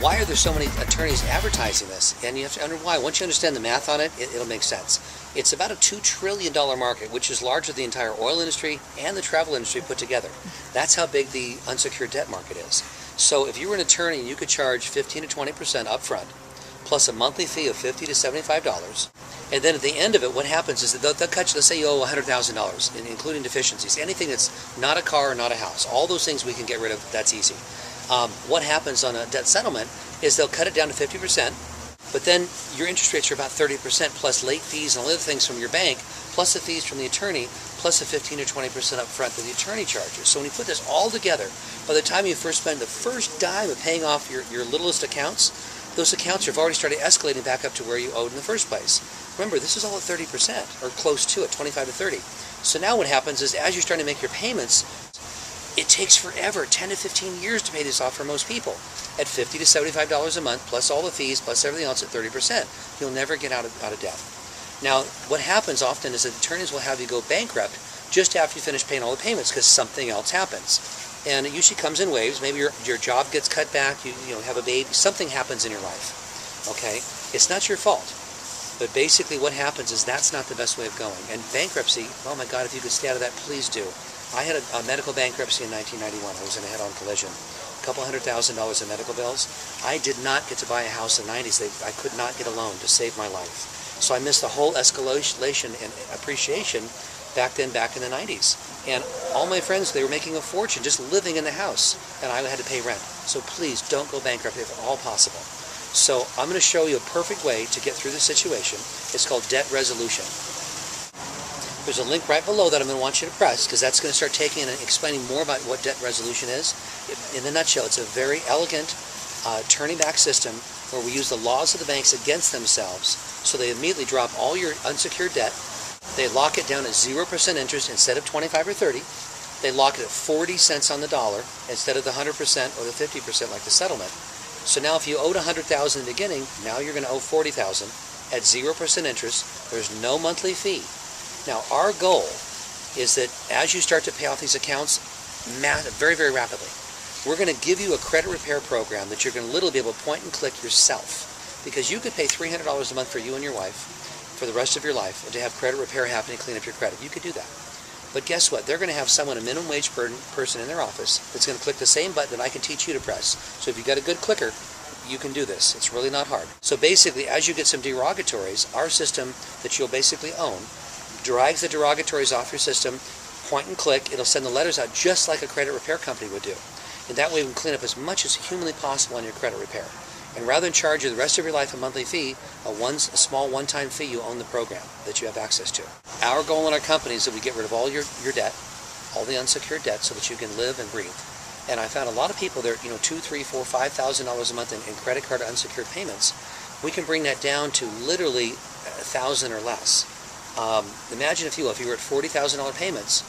why are there so many attorneys advertising this? And you have to understand why. Once you understand the math on it, it'll make sense. It's about a $2 trillion market, which is larger than the entire oil industry and the travel industry put together. That's how big the unsecured debt market is. So if you were an attorney, you could charge 15 to 20% upfront, plus a monthly fee of $50 to $75. And then at the end of it, what happens is that they'll cut you, let's say you owe $100,000, including deficiencies. Anything that's not a car or not a house, all those things we can get rid of, that's easy. What happens on a debt settlement is they'll cut it down to 50%, but then your interest rates are about 30% plus late fees and all other things from your bank, plus the fees from the attorney, plus the 15 or 20% up front that the attorney charges. So when you put this all together, by the time you first spend the first dime of paying off your littlest accounts, those accounts have already started escalating back up to where you owed in the first place. Remember, this is all at 30%, or close to it, 25 to 30. So now what happens is as you're starting to make your payments, it takes forever, 10 to 15 years to pay this off for most people. At $50 to $75 a month, plus all the fees, plus everything else at 30%. You'll never get out of debt. Now, what happens often is that attorneys will have you go bankrupt just after you finish paying all the payments because something else happens. And it usually comes in waves. Maybe your job gets cut back, you have a baby, something happens in your life. Okay? It's not your fault. But basically what happens is that's not the best way of going. And bankruptcy, oh my God, if you could stay out of that, please do. I had a medical bankruptcy in 1991. I was in a head-on collision. A couple $100,000 in medical bills. I did not get to buy a house in the 90s. I could not get a loan to save my life. So I missed the whole escalation and appreciation back in the 90s. And all my friends, they were making a fortune just living in the house. And I had to pay rent. So please don't go bankrupt if at all possible. So I'm going to show you a perfect way to get through this situation. It's called debt resolution. There's a link right below that I'm going to want you to press because that's going to start taking and explaining more about what debt resolution is. In a nutshell, it's a very elegant turning back system where we use the laws of the banks against themselves. So they immediately drop all your unsecured debt. They lock it down at 0% interest instead of 25 or 30. They lock it at 40 cents on the dollar instead of the 100% or the 50% like the settlement. So now if you owed $100,000 in the beginning, now you're going to owe $40,000 at 0% interest. There's no monthly fee. Now our goal is that as you start to pay off these accounts very, very rapidly, we're going to give you a credit repair program that you're going to literally be able to point and click yourself. Because you could pay $300 a month for you and your wife for the rest of your life and to have credit repair happen and clean up your credit. You could do that. But guess what? They're going to have someone, a minimum wage person in their office that's going to click the same button that I can teach you to press. So if you've got a good clicker, you can do this. It's really not hard. So basically, as you get some derogatories, our system that you'll basically own drags the derogatories off your system, point and click. It'll send the letters out just like a credit repair company would do. And that way we can clean up as much as humanly possible on your credit repair. And rather than charge you the rest of your life a monthly fee, a small one-time fee, you own the program that you have access to. Our goal in our company is that we get rid of all your debt, all the unsecured debt, so that you can live and breathe. And I found a lot of people, they're $2,000, $3,000, $4,000, $5,000 a month in credit card unsecured payments. We can bring that down to literally $1,000 or less. Imagine if you were at $40,000 payments,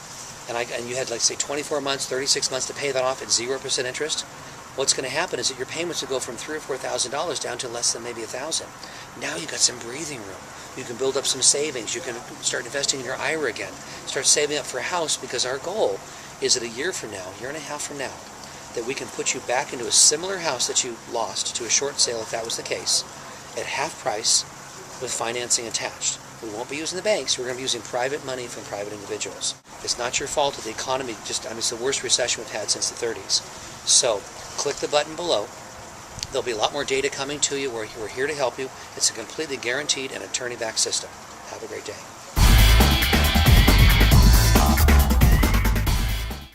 and you had, like, say, 24 months, 36 months to pay that off at 0% interest. What's going to happen is that your payments will go from $3,000 or $4,000 down to less than maybe $1,000. Now you've got some breathing room. You can build up some savings. You can start investing in your IRA again. Start saving up for a house, because our goal is that a year from now, a year and a half from now, that we can put you back into a similar house that you lost to a short sale, if that was the case, at half price with financing attached. We won't be using the banks. We're going to be using private money from private individuals. It's not your fault that the economy it's the worst recession we've had since the 30s. So click the button below. There'll be a lot more data coming to you. We're here to help you. It's a completely guaranteed and attorney-backed system. Have a great day.